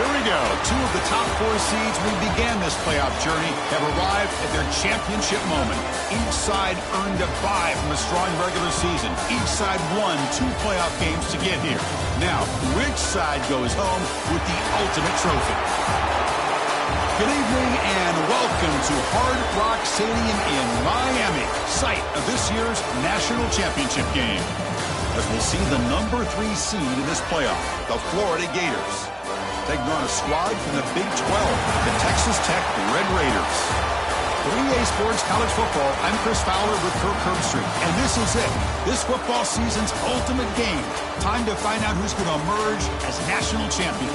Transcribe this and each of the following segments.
Here we go. Two of the top four seeds we began this playoff journey have arrived at their championship moment. Each side earned a bye from a strong regular season. Each side won 2 playoff games to get here. Now, which side goes home with the ultimate trophy? Good evening and welcome to Hard Rock Stadium in Miami, site of this year's national championship game. As we'll see the number 3 seed in this playoff, the Florida Gators, taking on a squad from the Big 12, the Texas Tech Red Raiders. For EA Sports College Football, I'm Chris Fowler with Kirk Herbstreit, and this is it. This football season's ultimate game. Time to find out who's going to emerge as national champion.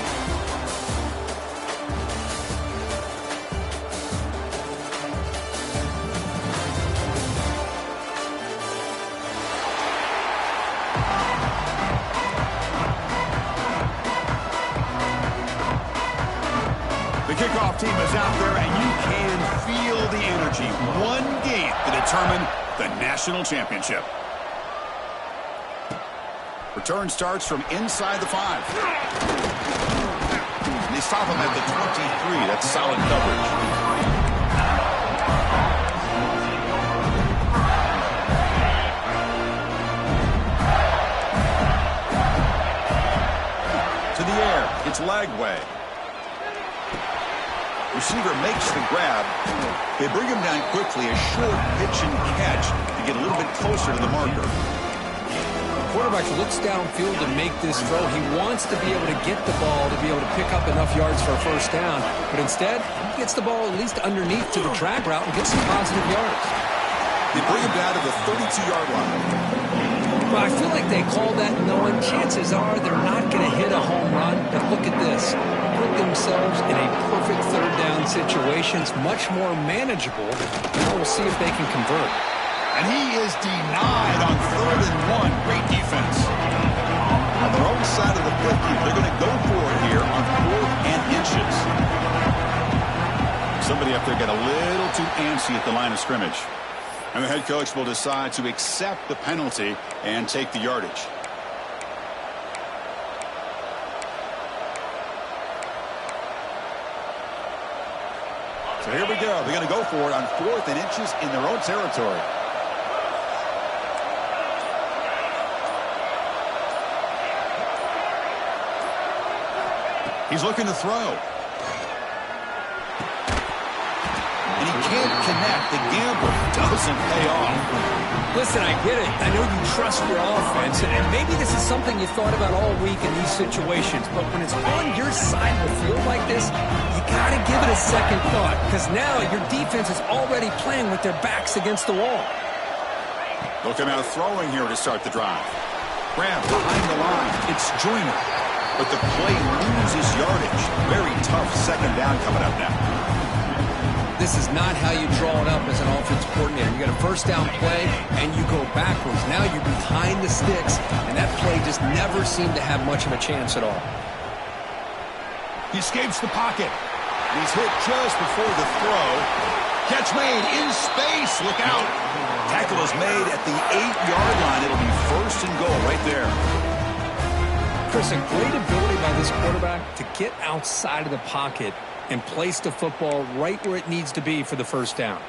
Kickoff team is out there, and you can feel the energy. One game to determine the national championship. Return starts from inside the 5. They stop him at the 23. That's solid coverage. To the air, it's Lagway. Receiver makes the grab. They bring him down quickly. A short pitch and catch to get a little bit closer to the marker. The quarterback looks downfield to make this throw. He wants to be able to get the ball to be able to pick up enough yards for a first down. But instead, he gets the ball at least underneath to the drag route and gets some positive yards. They bring him down to the 32-yard line. Well, I feel like they call that knowing chances are they're not going to hit a home run. But look at this. Put themselves in a perfect third down situation. It's much more manageable. Now we'll see if they can convert. And he is denied on 3rd and 1. Great defense. On their own side of the 50, they're going to go for it here on 4th and inches. Somebody up there got a little too antsy at the line of scrimmage. And the head coach will decide to accept the penalty and take the yardage. So here we go. They're going to go for it on 4th and inches in their own territory. He's looking to throw. And he can't connect. The gamble doesn't pay off. Listen, I get it. I know you trust your offense, and maybe this is something you thought about all week in these situations, but when it's on your side of the field like this, you got to give it a second thought, because now your defense is already playing with their backs against the wall. Looking out throwing here to start the drive. Grab behind the line. It's Joyner. But the play loses yardage. Very tough second down coming up now. This is not how you draw it up as an offensive coordinator. You got a first down play, and you go backwards. Now you're behind the sticks, and that play just never seemed to have much of a chance at all. He escapes the pocket. He's hit just before the throw. Catch made in space. Look out. Tackle is made at the 8-yard line. It'll be 1st and goal right there. Chris, a great ability by this quarterback to get outside of the pocket and place the football right where it needs to be for the first down.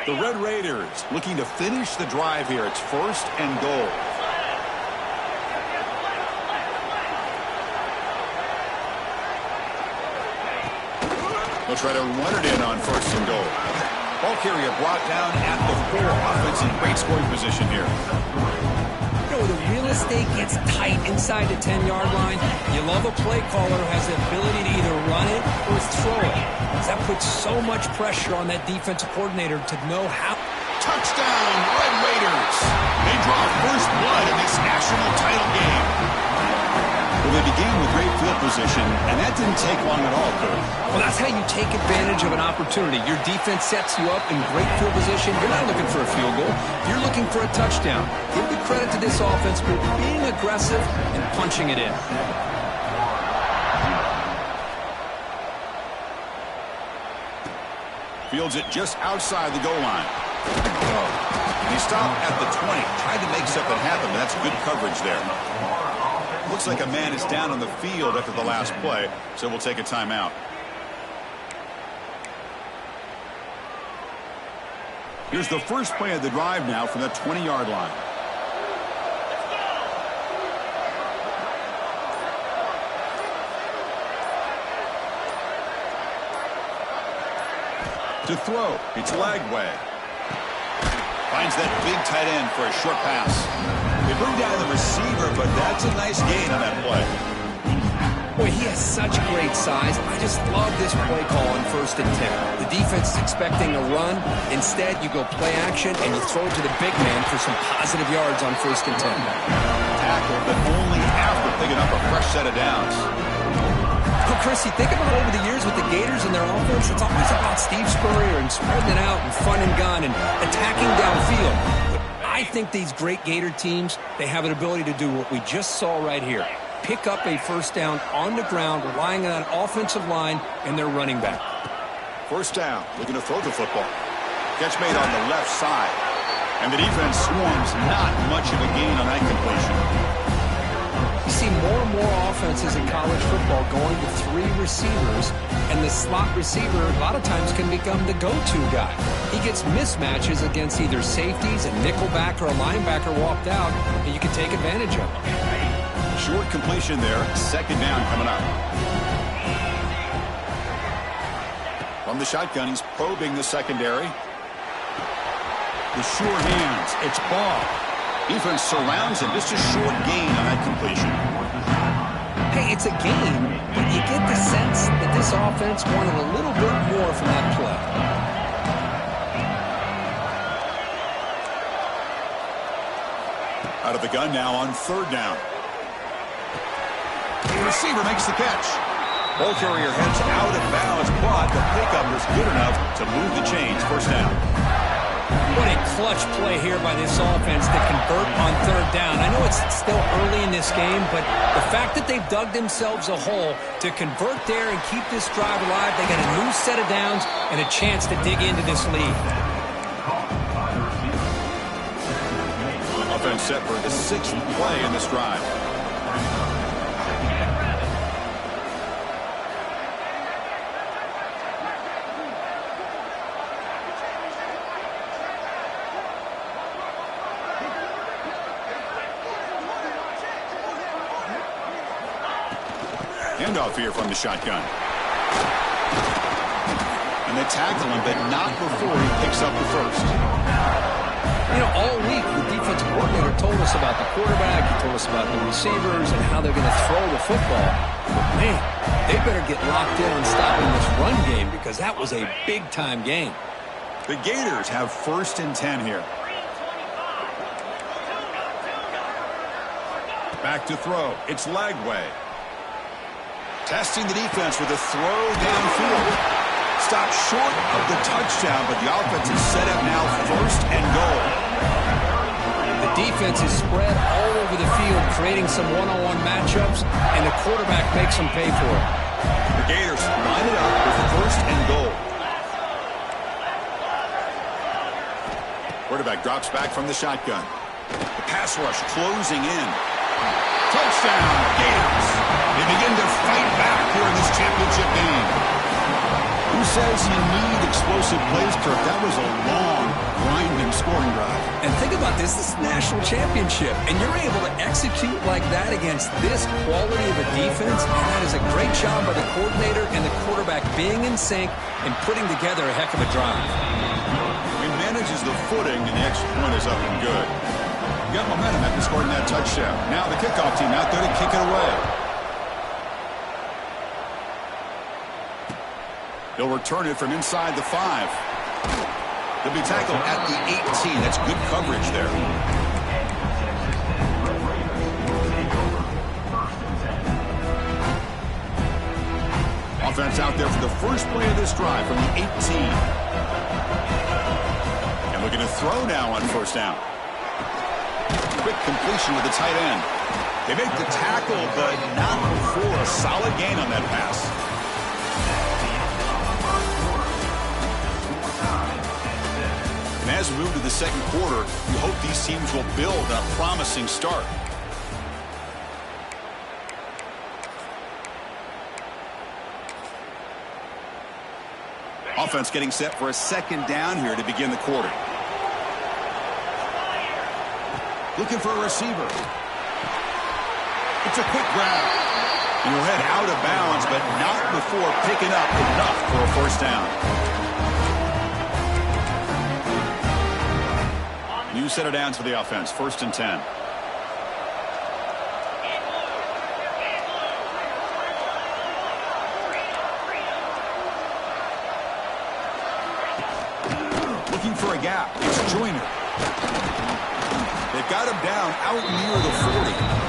The Red Raiders looking to finish the drive here. It's 1st and goal. They'll try to run it in on 1st and goal. Ball carrier brought down at the 4. Offense in great scoring position here. The real estate gets tight inside the 10-yard line. You love a play caller who has the ability to either run it or throw it. That puts so much pressure on that defensive coordinator to know how. Touchdown, Red Raiders. They draw first blood in this national title game. Well, they began with great field position, and that didn't take long at all, Kurt. Well, that's how you take advantage of an opportunity. Your defense sets you up in great field position. You're not looking for a field goal. You're looking for a touchdown. Give the credit to this offense for being aggressive and punching it in. Fields it just outside the goal line. He stopped at the 20, tried to make something happen, but that's good coverage there. Looks like a man is down on the field after the last play, so we'll take a timeout. Here's the first play of the drive now from the 20-yard line. To throw, it's Lagway. Finds that big tight end for a short pass. They bring down the receiver, but that's a nice gain on that play. Boy, he has such great size. I just love this play call on 1st and 10. The defense is expecting a run. Instead, you go play action, and you throw to the big man for some positive yards on 1st and 10. Tackle, but only after picking up a fresh set of downs. Oh, Chris, you think about over the years with the Gators and their offense, it's always about Steve Spurrier and spreading it out and fun and gun and attacking downfield. But I think these great Gator teams, they have an ability to do what we just saw right here. Pick up a first down on the ground, relying on an offensive line and their running back. First down, looking to throw the football. Catch made on the left side. And the defense swarms, not much of a gain on that completion. You see more and more offenses in college football going to 3 receivers, and the slot receiver a lot of times can become the go-to guy. He gets mismatches against either safeties, a nickelback, or a linebacker walked out, and you can take advantage of it. Short completion there. 2nd down coming up. From the shotgun, he's probing the secondary. The sure hands. It's ball. Defense surrounds him. Just a short gain on that completion. Hey, it's a game, but you get the sense that this offense wanted a little bit more from that play. Out of the gun now on 3rd down. The receiver makes the catch. Ball carrier heads out of bounds, but the pickup was good enough to move the chains. 1st down. What a clutch play here by this offense to convert on 3rd down. I know it's still early in this game, but the fact that they've dug themselves a hole to convert there and keep this drive alive, they got a new set of downs and a chance to dig into this lead. Offense set for the 6th play in this drive. Handoff here from the shotgun. And they tackle him, but not before he picks up the first. You know, all week the defensive coordinator told us about the quarterback, he told us about the receivers and how they're going to throw the football. But man, they better get locked in on stopping this run game because that was a big-time game. The Gators have 1st and 10 here. Back to throw. It's Lagway. Testing the defense with a throw downfield. Stopped short of the touchdown, but the offense is set up now 1st and goal. The defense is spread all over the field, creating some one-on-one matchups, and the quarterback makes them pay for it. The Gators line it up with 1st and goal. Quarterback drops back from the shotgun. The pass rush closing in. Touchdown, Gators. They begin to fight back here in this championship game. Who says you need explosive plays, Kirk? That was a long, grinding scoring drive. And think about this. This is a national championship, and you're able to execute like that against this quality of a defense, and that is a great job by the coordinator and the quarterback being in sync and putting together a heck of a drive. He manages the footing, and the extra point is up and good. Got momentum after scoring that touchdown. Now the kickoff team out there to kick it away. He'll return it from inside the 5. He'll be tackled at the 18. That's good coverage there. Offense out there for the first play of this drive from the 18. And looking to throw now on 1st down. Quick completion with the tight end. They make the tackle, but not before a solid gain on that pass. As we move to the second quarter, we hope these teams will build on a promising start. Offense getting set for a second down here to begin the quarter. Looking for a receiver. It's a quick grab. And he'll head out of bounds, but not before picking up enough for a first down. New set of downs for the offense. 1st and 10. Looking for a gap. It's Joyner. They've got him down out near the 40.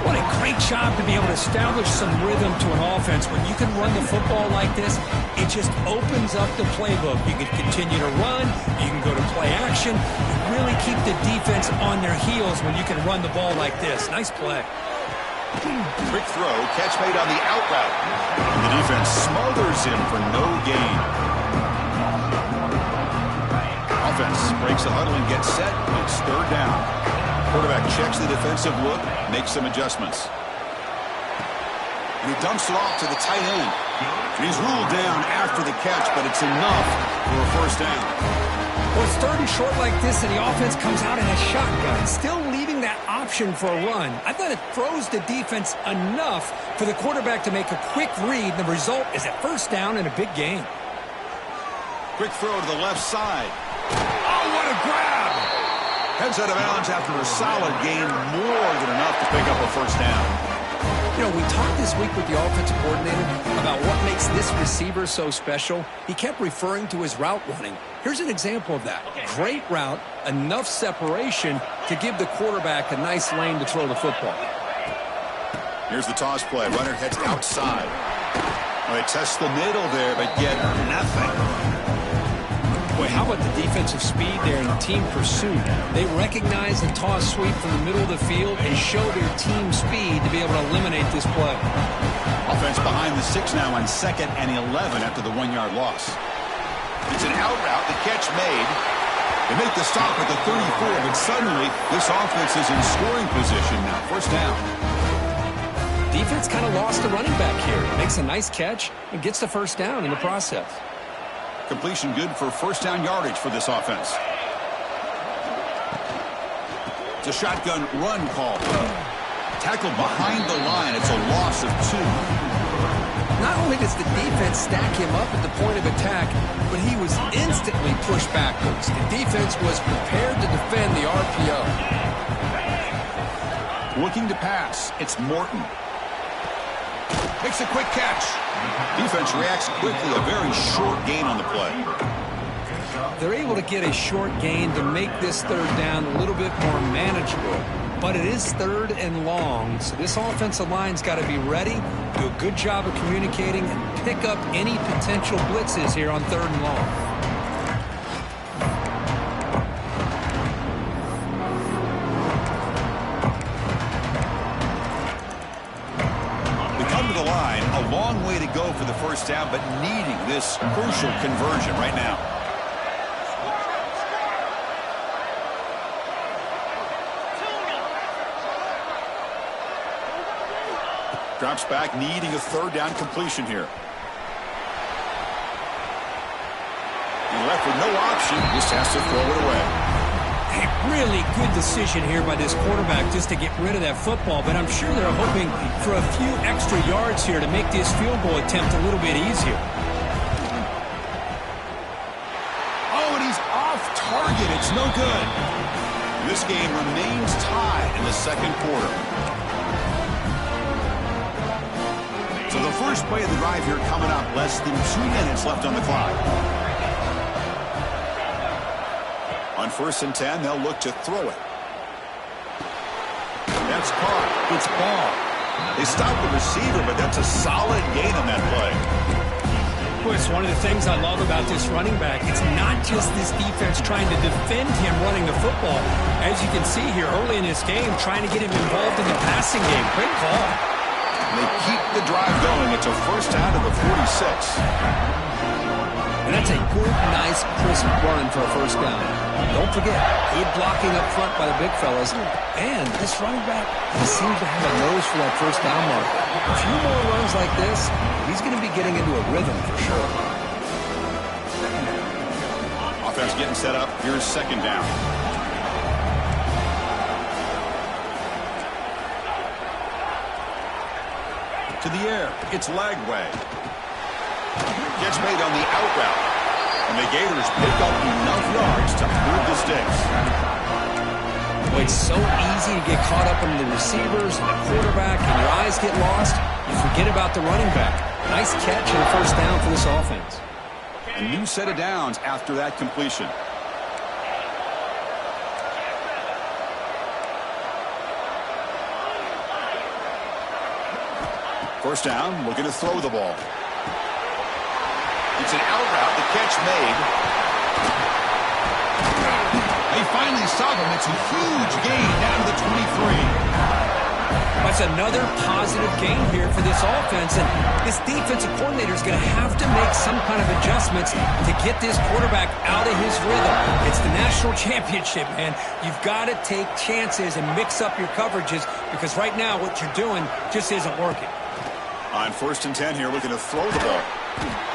What a great job to be able to establish some rhythm to an offense. When you can run the football like this, it just opens up the playbook. You can continue to run. You can go to play action. You really keep the defense on their heels when you can run the ball like this. Nice play. Quick throw. Catch made on the out route. And the defense smothers him for no gain. Offense breaks the huddle and gets set. It's 3rd down. Quarterback checks the defensive look, makes some adjustments. And he dumps it off to the tight end. And he's ruled down after the catch, but it's enough for a first down. Well, it's 3rd and short like this, and the offense comes out in a shotgun, still leaving that option for a run. I thought it throws the defense enough for the quarterback to make a quick read, and the result is a first down and a big gain. Quick throw to the left side. Oh, what a grab! Heads out of bounds after a solid gain, more than enough to pick up a first down. You know, we talked this week with the offensive coordinator about what makes this receiver so special. He kept referring to his route running. Here's an example of that. Great route, enough separation to give the quarterback a nice lane to throw the football. Here's the toss play. Runner heads outside. Well, they test the middle there, but get nothing. Boy, how about the defensive speed there and the team pursuit? They recognize the toss sweep from the middle of the field and show their team speed to be able to eliminate this play. Offense behind the 6 now on 2nd and 11 after the 1-yard loss. It's an out route. The catch made. They make the stop at the 34, but suddenly this offense is in scoring position now. First down. Defense kind of lost the running back here. Makes a nice catch and gets the first down in the process. Completion good for first down yardage for this offense. It's a shotgun run call. Tackled behind the line. It's a loss of 2. Not only does the defense stack him up at the point of attack, but he was instantly pushed backwards. The defense was prepared to defend the RPO. Looking to pass. It's Morton. Makes a quick catch. Defense reacts quickly. A very short gain on the play. They're able to get a short gain to make this 3rd down a little bit more manageable. But it is 3rd and long, so this offensive line's got to be ready, do a good job of communicating, and pick up any potential blitzes here on 3rd and long. A long way to go for the first down, but needing this crucial conversion right now. Drops back, needing a 3rd down completion here. He left with no option, just has to throw it away. A really good decision here by this quarterback just to get rid of that football, but I'm sure they're hoping for a few extra yards here to make this field goal attempt a little bit easier. Oh, and he's off target. It's no good. This game remains tied in the second quarter. So the first play of the drive here coming up, less than 2 minutes left on the clock. On 1st and 10, they'll look to throw it. That's caught. It's ball. They stop the receiver, but that's a solid gain on that play. Boy, it's one of the things I love about this running back. It's not just this defense trying to defend him running the football. As you can see here early in this game, trying to get him involved in the passing game. Great call. They keep the drive going. It's a first down to the 46. And that's a good, nice, crisp run for a first down. Don't forget, good blocking up front by the big fellas. And this running back, he seems to have a nose for that first down mark. A few more runs like this, he's going to be getting into a rhythm for sure. Offense getting set up. Here's second down. To the air. It's Lagway. Gets made on the out route. And the Gators pick up enough yards to move the sticks. Well, it's so easy to get caught up in the receivers and the quarterback, and your eyes get lost. You forget about the running back. Nice catch and a first down for this offense. A new set of downs after that completion. First down, looking to throw the ball. It's an out route, the catch made. They finally stop him. It's a huge gain down to the 23. That's another positive gain here for this offense, and this defensive coordinator is going to have to make some kind of adjustments to get this quarterback out of his rhythm. It's the national championship, man. You've got to take chances and mix up your coverages, because right now what you're doing just isn't working. On 1st and 10 here, looking to throw the ball.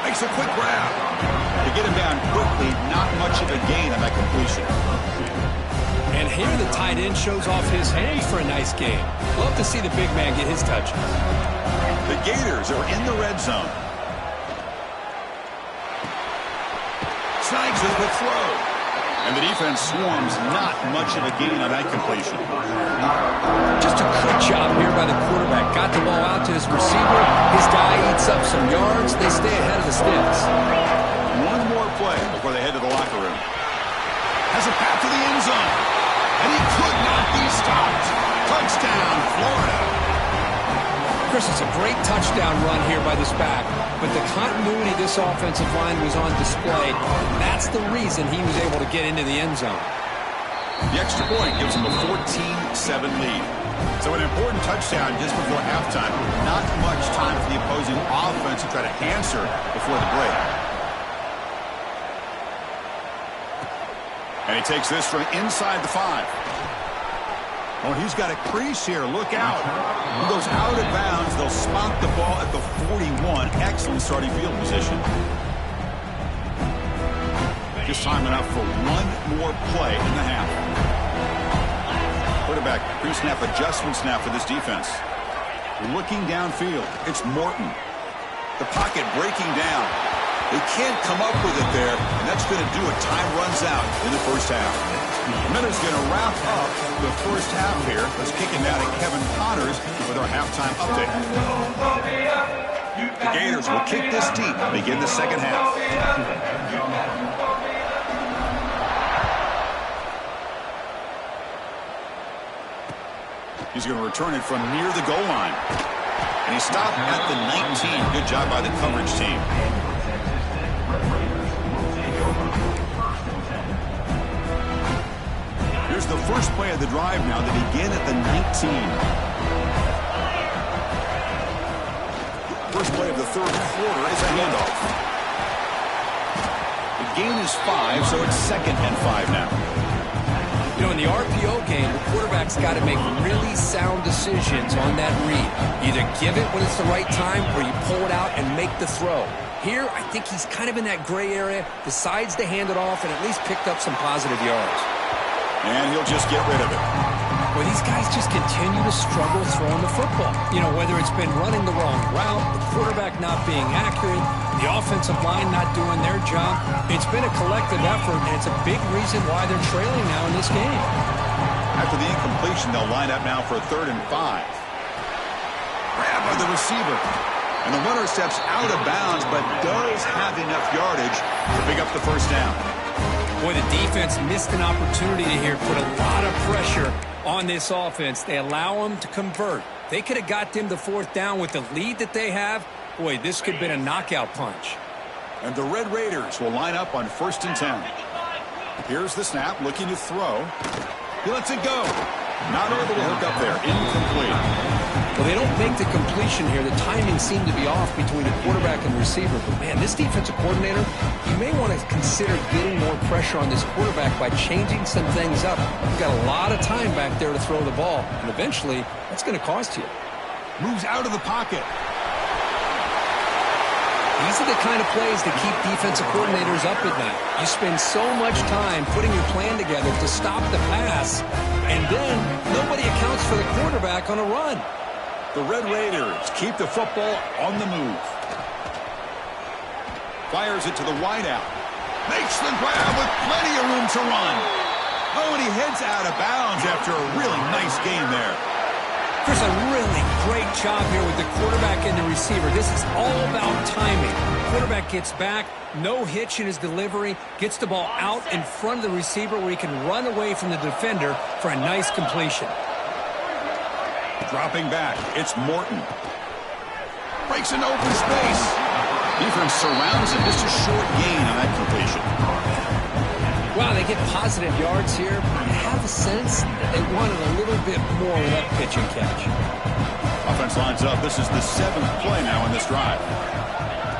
Makes a quick grab. To get him down quickly, not much of a gain on that completion. And here the tight end shows off his hands for a nice gain. Love to see the big man get his touches. The Gators are in the red zone. Snipes with a quick throw. And the defense swarms, not much of a gain on that completion. Just a good job here by the quarterback. Got the ball out to his receiver. His guy eats up some yards. They stay ahead of the sticks. One more play before they head to the locker room. Has a path to the end zone. And he could not be stopped. Touchdown, Florida. Chris, it's a great touchdown run here by this back, but the continuity of this offensive line was on display. That's the reason he was able to get into the end zone. The extra point gives him a 14-7 lead. So an important touchdown just before halftime. Not much time for the opposing offense to try to answer before the break. And he takes this from inside the 5. Oh, he's got a crease here. Look out. He goes out of bounds. They'll spot the ball at the 41. Excellent starting field position. Just time enough for one more play in the half. Quarterback pre-snap adjustment snap for this defense. Looking downfield. It's Morton. The pocket breaking down. They can't come up with it there, and that's going to do it. Time runs out in the first half. Miller's going to wrap up the first half here. Let's kick it down to Kevin Connors with our halftime update. The Gators will kick this deep and begin the second half. He's going to return it from near the goal line. And he stopped at the 19. Good job by the coverage team. Here's the first play of the drive now. They begin at the 19. First play of the third quarter is a handoff. The gain is 5, so it's 2nd and 5 now. You know, in the RPO game, the quarterback's got to make really sound decisions on that read. Either give it when it's the right time or you pull it out and make the throw. Here, I think he's kind of in that gray area, decides to hand it off and at least picked up some positive yards. And he'll just get rid of it. Well, these guys just continue to struggle throwing the football. You know, whether it's been running the wrong route, the quarterback not being accurate, the offensive line not doing their job. It's been a collective effort, and it's a big reason why they're trailing now in this game. After the incompletion, they'll line up now for a 3rd and 5. Grab by the receiver. And the runner steps out of bounds, but does have enough yardage to pick up the first down. Boy, the defense missed an opportunity to here, put a lot of pressure on this offense. They allow them to convert. They could have got them the 4th down with the lead that they have. Boy, this could have been a knockout punch. And the Red Raiders will line up on 1st and 10. Here's the snap, looking to throw. He lets it go. Not able to hook up there. Incomplete. Well, they don't make the completion here. The timing seemed to be off between the quarterback and the receiver. But, man, this defensive coordinator, he may want to consider getting more pressure on this quarterback by changing some things up. You've got a lot of time back there to throw the ball, and eventually that's going to cost you. Moves out of the pocket. These are the kind of plays that keep defensive coordinators up at night. You spend so much time putting your plan together to stop the pass, and then nobody accounts for the quarterback on a run. The Red Raiders keep the football on the move. Fires it to the wideout. Makes the grab with plenty of room to run. Oh, and he heads out of bounds after a really nice game there. Chris, a really great job here with the quarterback and the receiver. This is all about timing. Quarterback gets back, no hitch in his delivery, gets the ball out in front of the receiver where he can run away from the defender for a nice completion. Dropping back, it's Morton. Breaks an open space. Defense surrounds him. Just a short gain on that completion. Wow, they get positive yards here. I have a sense that they wanted a little bit more with that pitch and catch. Offense lines up. This is the 7th play now in this drive.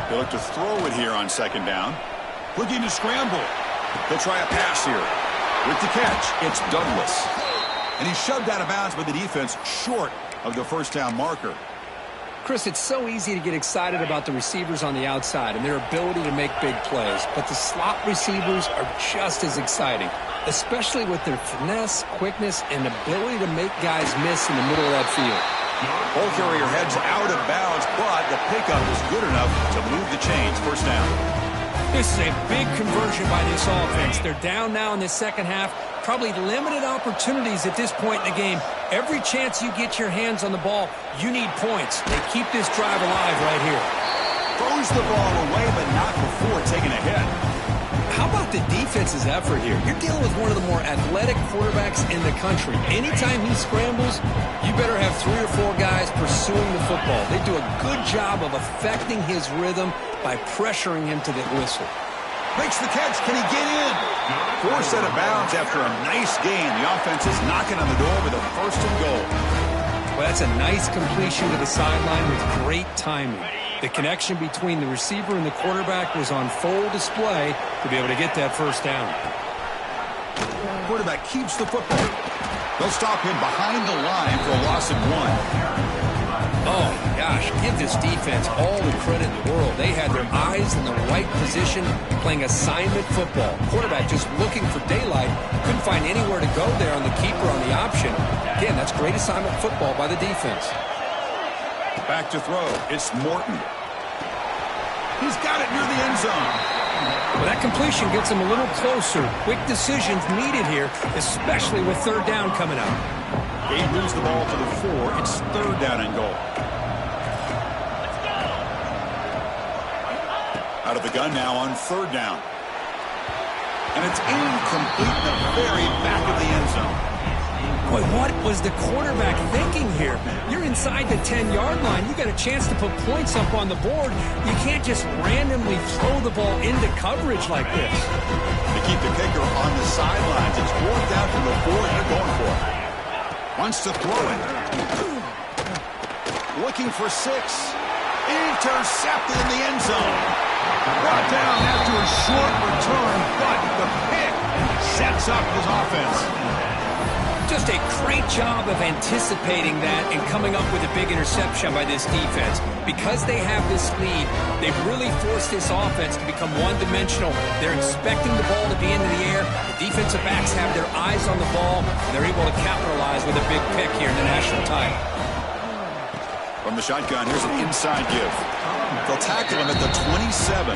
They look to throw it here on 2nd down. Looking to scramble. They'll try a pass here. With the catch, it's Douglas. And he's shoved out of bounds by the defense short of the first down marker. Chris, it's so easy to get excited about the receivers on the outside and their ability to make big plays, but the slot receivers are just as exciting, especially with their finesse, quickness, and ability to make guys miss in the middle of that field. Ball carrier heads out of bounds, but the pickup is good enough to move the chains. First down. This is a big conversion by this offense. They're down now in the second half. Probably limited opportunities at this point in the game. Every chance you get your hands on the ball, you need points. They keep this drive alive right here. Throws the ball away, but not before taking a hit. How about the defense's effort here? You're dealing with one of the more athletic quarterbacks in the country. Anytime he scrambles, you better have 3 or 4 guys pursuing the football. They do a good job of affecting his rhythm by pressuring him to the whistle. Makes the catch. Can he get in? Forced out of bounds after a nice gain. The offense is knocking on the door with a 1st and goal. Well, that's a nice completion to the sideline with great timing. The connection between the receiver and the quarterback was on full display to be able to get that 1st down. Quarterback keeps the football. They'll stop him behind the line for a loss of 1. Oh, gosh, give this defense all the credit in the world. They had their eyes in the right position, playing assignment football. Quarterback just looking for daylight. Couldn't find anywhere to go there on the keeper on the option. Again, that's great assignment football by the defense. Back to throw. It's Morton. He's got it near the end zone. Well, that completion gets him a little closer. Quick decisions needed here, especially with 3rd down coming up. He moves the ball to the 4. It's 3rd down and goal. Out of the gun now on 3rd down. And it's incomplete in the very back of the end zone. Boy, what was the quarterback thinking here? You're inside the 10-yard line. You got a chance to put points up on the board. You can't just randomly throw the ball into coverage like this. To keep the kicker on the sidelines. It's 4th down from the 4. They're going for it. Wants to throw it. Looking for 6. Intercepted in the end zone. Brought down after a short return, but the pick sets up his offense. Just a great job of anticipating that and coming up with a big interception by this defense. Because they have this lead, they've really forced this offense to become one-dimensional. They're expecting the ball to be into the air. The defensive backs have their eyes on the ball, and they're able to capitalize with a big pick here in the national title. From the shotgun, here's an inside give. They'll tackle him at the 27.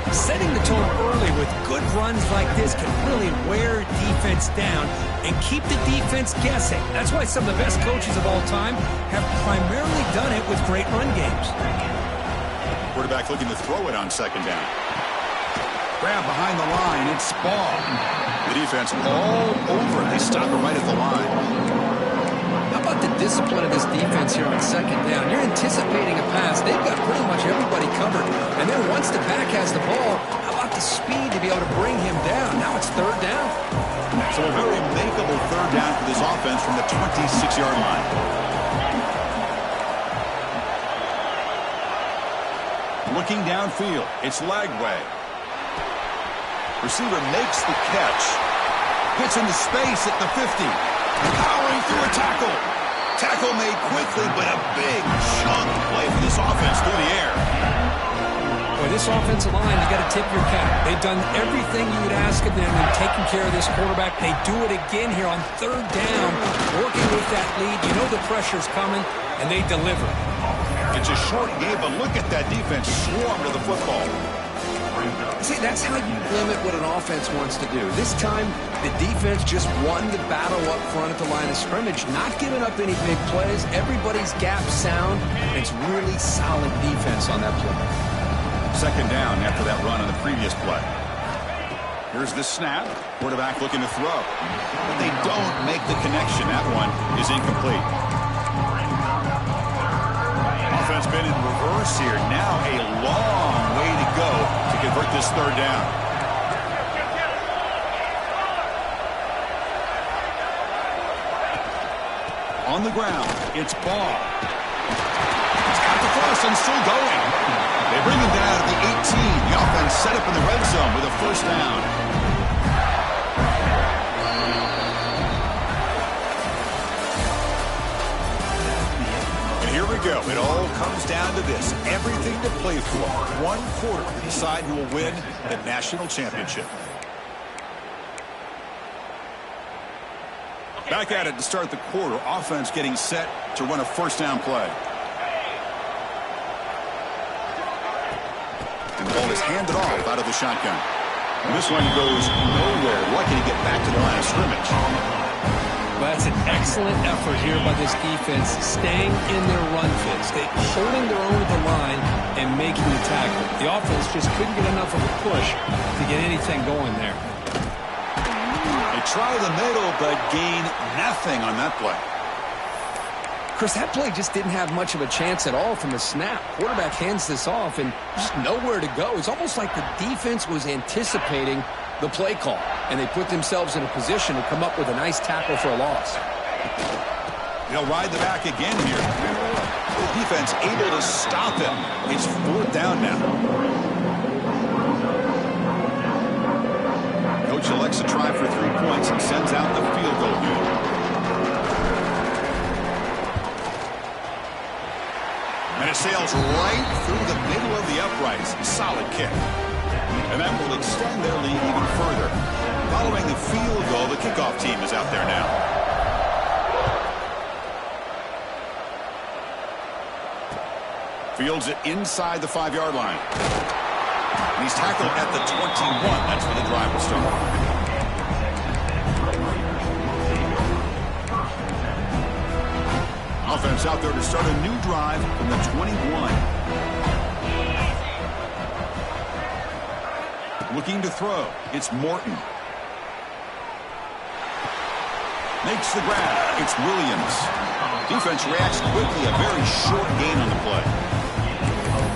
Setting the tone early with good runs like this can really wear defense down and keep the defense guessing. That's why some of the best coaches of all time have primarily done it with great run games. Quarterback looking to throw it on 2nd down. Grab behind the line. It's Ball. The defense all over it. They stop it right at the line. How about the discipline of this defense here on 2nd down? You're anticipating a pass. They've got pretty much everybody covered. And then once the back has the ball, how about the speed to be able to bring him down? Now it's 3rd down. So a very makeable 3rd down for this offense from the 26-yard line. Looking downfield, it's Lagway. Receiver makes the catch. Gets into space at the 50. Powering through a tackle. Tackle made quickly, but a big chunk play for this offense through the air. Boy, this offensive line, you got to tip your cap. They've done everything you would ask of them in taking care of this quarterback. They do it again here on third down, working with that lead. You know the pressure's coming, and they deliver. It's a short game, but look at that defense swarm to the football. See, that's how you limit what an offense wants to do. This time, the defense just won the battle up front at the line of scrimmage, not giving up any big plays. Everybody's gap sound, and it's really solid defense on that play. Second down after that run on the previous play. Here's the snap. Quarterback looking to throw. But they don't make the connection. That one is incomplete. Offense been in reverse here. Now a long way to go to convert this third down. On the ground, it's Ball. He's got the cross and still going. They bring him down at the 18. The offense set up in the red zone with a first down. And here we go. It all comes down to this. Everything to play for. One quarter to decide who will win the national championship. Back at it to start the quarter. Offense getting set to run a first down play. And the ball is handed off out of the shotgun. And this one goes nowhere. Lucky to get back to the line of scrimmage. Well, that's an excellent effort here by this defense, staying in their run fits. They holding their own at the line and making the tackle. The offense just couldn't get enough of a push to get anything going there. They try the middle, but gain nothing on that play. Chris, that play just didn't have much of a chance at all from the snap. Quarterback hands this off and just nowhere to go. It's almost like the defense was anticipating the play call, and they put themselves in a position to come up with a nice tackle for a loss. They'll ride the back again here. The defense able to stop him. It's fourth down now. Coach elects to try for 3 points and sends out the field goal unit. And it sails right through the middle of the uprights. Solid kick. And that will extend their lead even further. Following the field goal, the kickoff team is out there now. Fields it inside the 5-yard line. And he's tackled at the 21. That's where the drive will start. Offense out there to start a new drive from the 21. Looking to throw. It's Morton. Makes the grab. It's Williams. Defense reacts quickly. A very short gain on the play.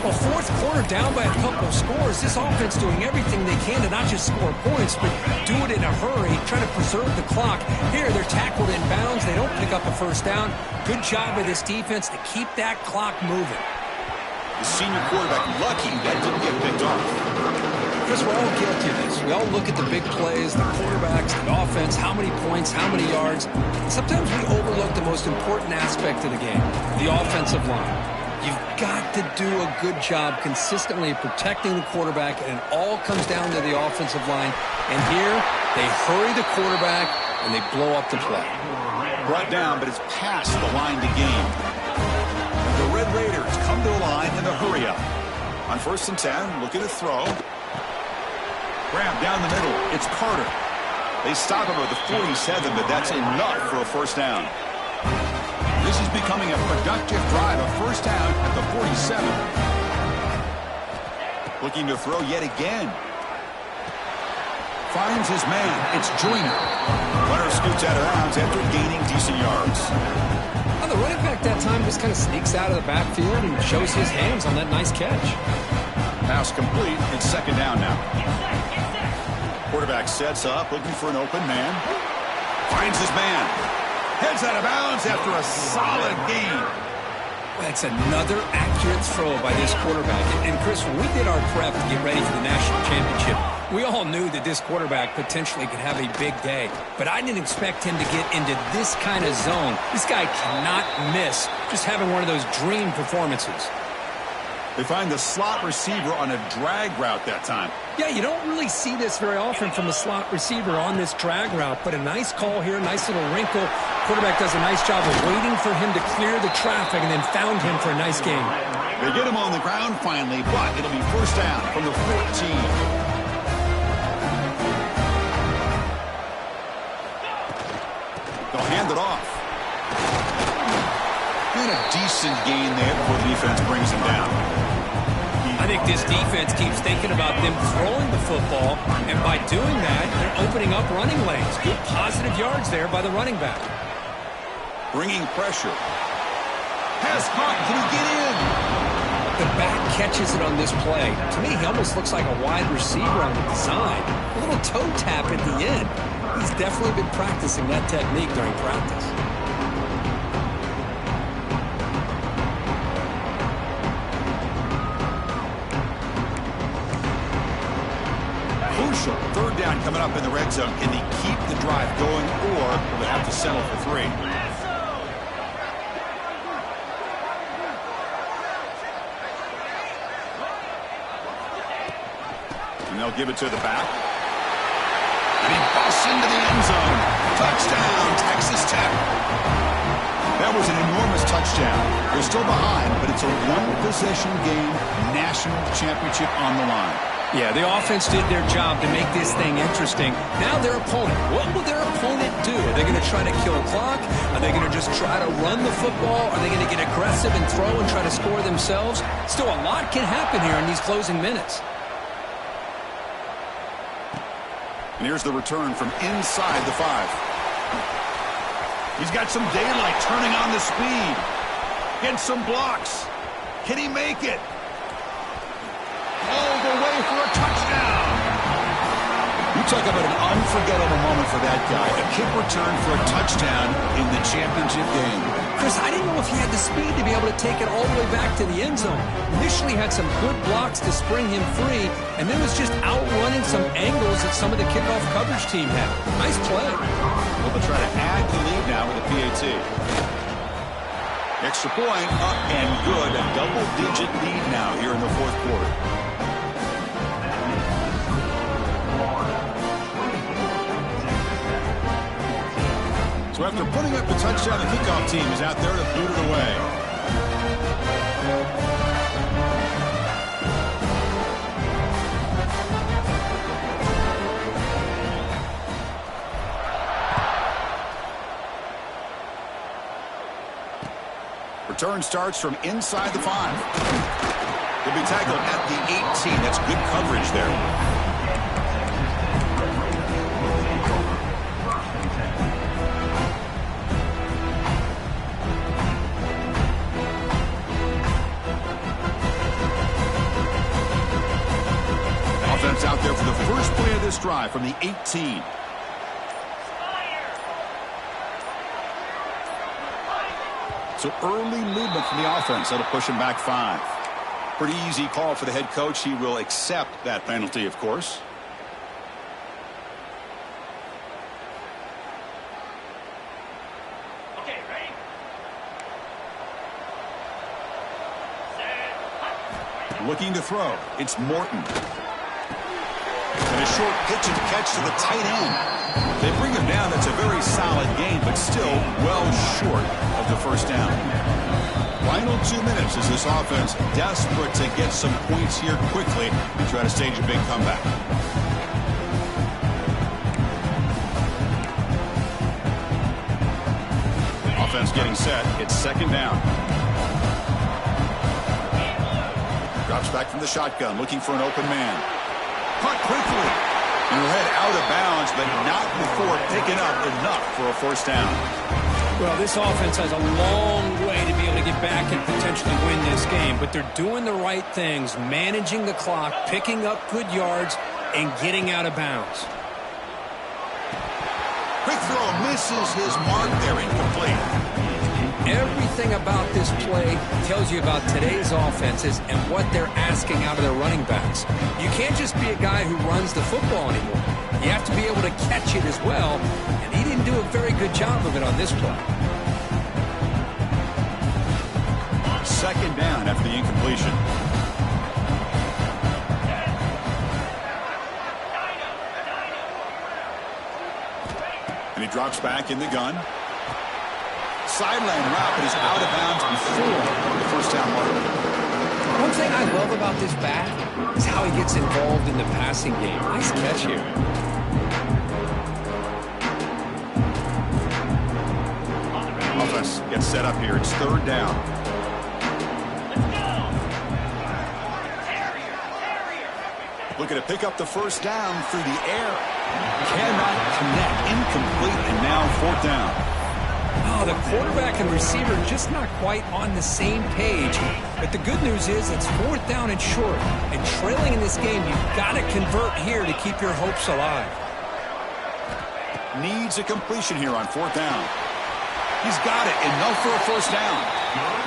Well, fourth quarter down by a couple of scores. This offense doing everything they can to not just score points, but do it in a hurry, trying to preserve the clock. Here, they're tackled in bounds. They don't pick up a first down. Good job by this defense to keep that clock moving. The senior quarterback lucky that didn't get picked off. Because we're all guilty of this. We all look at the big plays, the quarterbacks, the offense, how many points, how many yards. Sometimes we overlook the most important aspect of the game, the offensive line. You've got to do a good job consistently protecting the quarterback, and it all comes down to the offensive line. And here, they hurry the quarterback, and they blow up the play. Brought down, but it's past the line to gain. The Red Raiders come to the line in a hurry up. On 1st and 10, looking to throw. Grab down the middle. It's Carter. They stop him at the 47, but that's enough for a first down. This is becoming a productive drive, a first down at the 47. Looking to throw yet again. Finds his man. It's Joyner. Runner scoots out of bounds after gaining decent yards. Well, the running back that time just kind of sneaks out of the backfield and shows his hands on that nice catch. Pass complete. It's second down now. Quarterback sets up, looking for an open man. Finds his man. Heads out of bounds after a solid gain. That's another accurate throw by this quarterback. And Chris, when we did our prep to get ready for the national championship, we all knew that this quarterback potentially could have a big day. But I didn't expect him to get into this kind of zone. This guy cannot miss, just having one of those dream performances. They find the slot receiver on a drag route that time. Yeah, you don't really see this very often from a slot receiver on this drag route, but a nice call here, nice little wrinkle. Quarterback does a nice job of waiting for him to clear the traffic and then found him for a nice gain. They get him on the ground finally, but it'll be first down from the 14. They'll hand it off. And a decent gain there before the defense brings him down. I think this defense keeps thinking about them throwing the football, and by doing that, they're opening up running lanes. Good positive yards there by the running back. Bringing pressure. Pass caught. Can he get in? The back catches it on this play. To me, he almost looks like a wide receiver on the design. A little toe tap at the end. He's definitely been practicing that technique during practice. Crucial. Third down coming up in the red zone. Can they keep the drive going, or will they have to settle for 3? And they'll give it to the back. And he busts into the end zone. Touchdown, Texas Tech. That was an enormous touchdown. They're still behind, but it's a one-possession game, national championship on the line. Yeah, the offense did their job to make this thing interesting. Now their opponent. What will their opponent do? Are they going to try to kill clock? Are they going to just try to run the football? Are they going to get aggressive and throw and try to score themselves? Still, a lot can happen here in these closing minutes. And here's the return from inside the 5. He's got some daylight turning on the speed. Gets some blocks. Can he make it? All the way for a touchdown. You talk about an unforgettable moment for that guy. A kick return for a touchdown in the championship game. Chris, I didn't know if he had the speed to be able to take it all the way back to the end zone. Initially had some good blocks to spring him free, and then was just outrunning some angles that some of the kickoff coverage team had. Nice play. Well, they'll try to add the lead now with a PAT. Extra point, up and good. A double-digit lead now here in the fourth quarter. So after putting up the touchdown, the kickoff team is out there to boot it away. Return starts from inside the 5. He'll be tackled at the 18. That's good coverage there. Out there for the first play of this drive from the 18. So early movement from the offense. That'll push him back 5. Pretty easy call for the head coach. He will accept that penalty, of course. Okay, ready? Looking to throw. It's Morton. And a short pitch and catch to the tight end. They bring him down. That's a very solid gain, but still well short of the first down. Final 2 minutes as this offense desperate to get some points here quickly and try to stage a big comeback. Offense getting set. It's second down. Drops back from the shotgun, looking for an open man. Caught quickly. And he'll head out of bounds, but not before picking up enough for a first down. Well, this offense has a long way to be able to get back and potentially win this game, but they're doing the right things, managing the clock, picking up good yards, and getting out of bounds. Quick throw misses his mark there, incomplete. Everything about this play tells you about today's offenses and what they're asking out of their running backs. You can't just be a guy who runs the football anymore. You have to be able to catch it as well, and he didn't do a very good job of it on this play. Second down after the incompletion. And he drops back in the gun. Sideline route, but is out of bounds before the first down marker. One thing I love about this back is how he gets involved in the passing game. Nice catch here. Offense gets set up here. It's third down. Looking to pick up the first down through the air. Cannot connect. Incomplete, and now fourth down. Oh, the quarterback and receiver just not quite on the same page. But the good news is it's fourth down and short. And trailing in this game, you've got to convert here to keep your hopes alive. Needs a completion here on fourth down. He's got it, enough for a first down.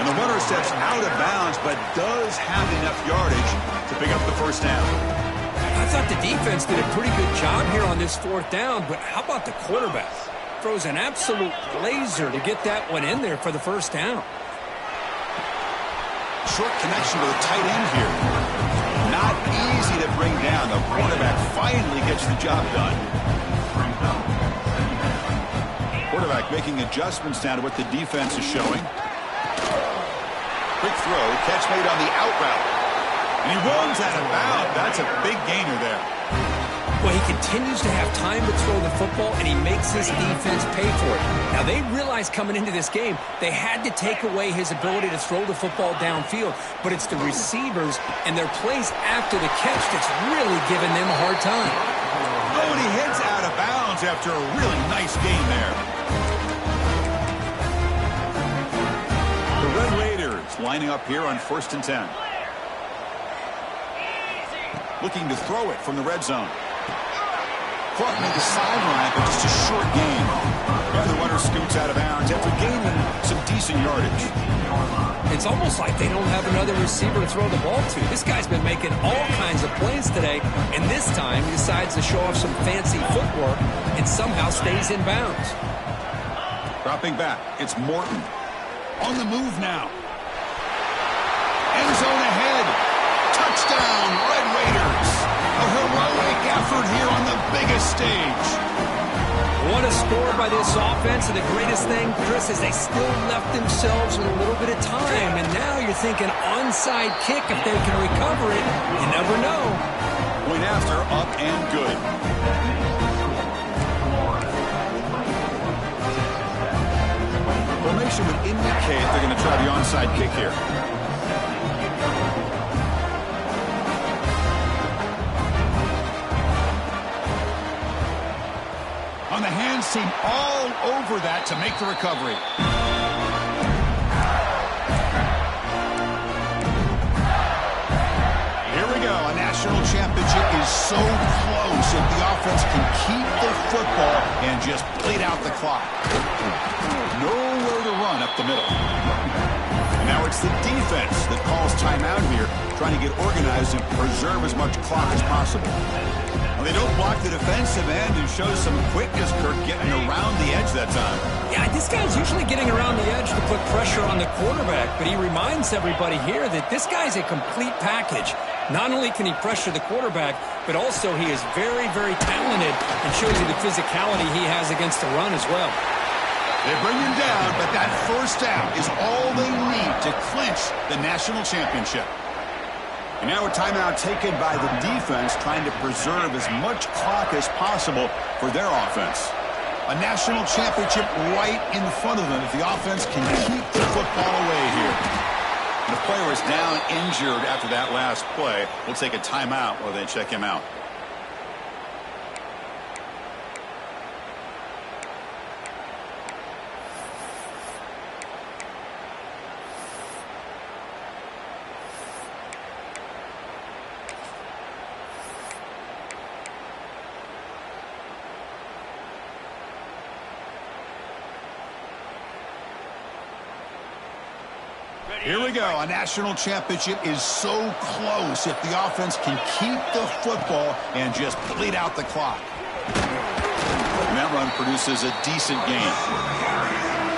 And the runner steps out of bounds, but does have enough yardage to pick up the first down. I thought the defense did a pretty good job here on this fourth down, but how about the quarterback? Throws an absolute laser to get that one in there for the first down. Short connection to the tight end here. Not easy to bring down. The quarterback finally gets the job done. Quarterback making adjustments down to what the defense is showing. Quick throw, catch made on the out route. And he runs out of bounds. That's a big gainer there. Well, he continues to have time to throw the football, and he makes his defense pay for it. Now, they realized coming into this game they had to take away his ability to throw the football downfield, but it's the receivers and their plays after the catch that's really giving them a hard time. Oh, and he heads out of bounds after a really nice game there. The Red Raiders lining up here on 1st and 10. Looking to throw it from the red zone. Caught near the sideline, but just a short gain. And the runner scoots out of bounds after gaining some decent yardage. It's almost like they don't have another receiver to throw the ball to. This guy's been making all kinds of plays today, and this time he decides to show off some fancy footwork and somehow stays in bounds. Dropping back, it's Morton. On the move now. End zone ahead. Touchdown, Red Raiders. A heroic effort here on the biggest stage. What a score by this offense, and the greatest thing, Chris, is they still left themselves with a little bit of time, and now you're thinking onside kick if they can recover it. You never know. Point after, up and good. Formation would indicate they're going to try the onside kick here. On the hands team all over that to make the recovery. Here we go. A national championship is so close if the offense can keep the football and just bleed out the clock. Nowhere to run up the middle. And now it's the defense that calls timeout here, trying to get organized and preserve as much clock as possible. They don't block the defensive end and show some quickness, Kirk, getting around the edge that time. Yeah, this guy's usually getting around the edge to put pressure on the quarterback, but he reminds everybody here that this guy's a complete package. Not only can he pressure the quarterback, but also he is very, very talented and shows you the physicality he has against the run as well. They bring him down, but that first down is all they need to clinch the national championship. And now a timeout taken by the defense, trying to preserve as much clock as possible for their offense. A national championship right in front of them if the offense can keep the football away here. And the player is down injured after that last play. We'll take a timeout while they check him out. Here we go. A national championship is so close if the offense can keep the football and just bleed out the clock. And that run produces a decent gain.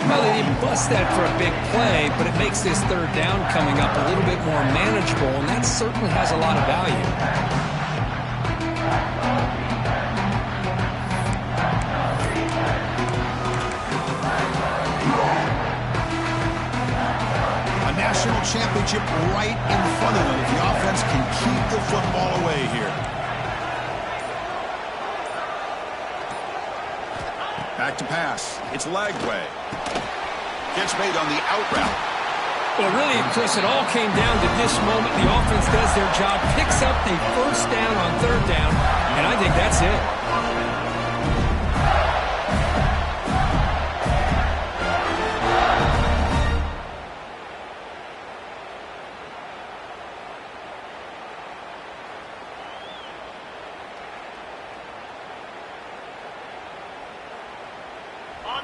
Well, they didn't bust that for a big play, but it makes this third down coming up a little bit more manageable, and that certainly has a lot of value. National championship right in front of them if the offense can keep the football away here. Back to pass. It's Lagway. Catch made on the out route. Well, really, Chris, it all came down to this moment. The offense does their job, picks up the first down on third down, and I think that's it.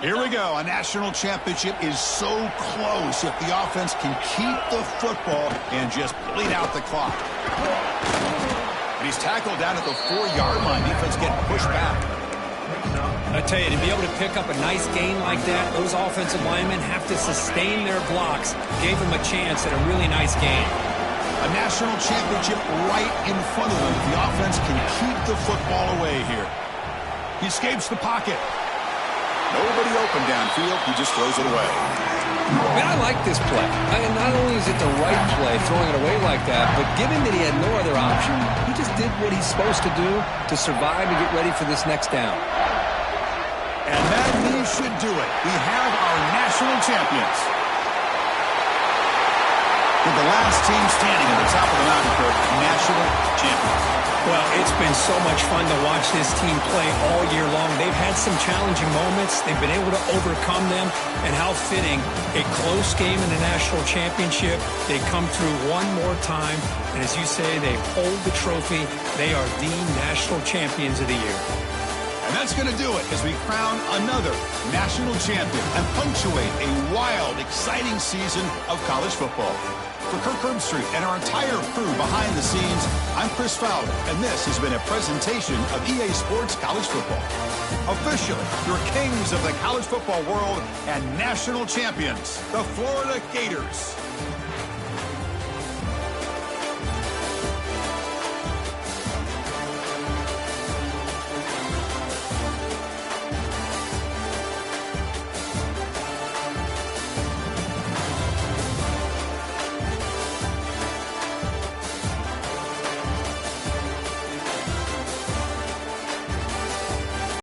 Here we go. A national championship is so close if the offense can keep the football and just bleed out the clock. And he's tackled down at the 4-yard line. Defense getting pushed back. I tell you, to be able to pick up a nice gain like that, those offensive linemen have to sustain their blocks. Gave them a chance at a really nice gain. A national championship right in front of them if the offense can keep the football away here. He escapes the pocket. Nobody open downfield. He just throws it away. Man, I like this play. Not only is it the right play, throwing it away like that, but given that he had no other option, he just did what he's supposed to do to survive and get ready for this next down. And that knee should do it. We have our national champions. With the last team standing at the top of the mountain for national champions. Well, it's been so much fun to watch this team play all year long. They've had some challenging moments. They've been able to overcome them. And how fitting, a close game in the national championship. They come through one more time. And as you say, they hold the trophy. They are the national champions of the year. And that's going to do it as we crown another national champion and punctuate a wild, exciting season of college football. For Kirk Herbstreit and our entire crew behind the scenes, I'm Chris Fowler, and this has been a presentation of EA Sports College Football. Officially, your kings of the college football world and national champions, the Florida Gators.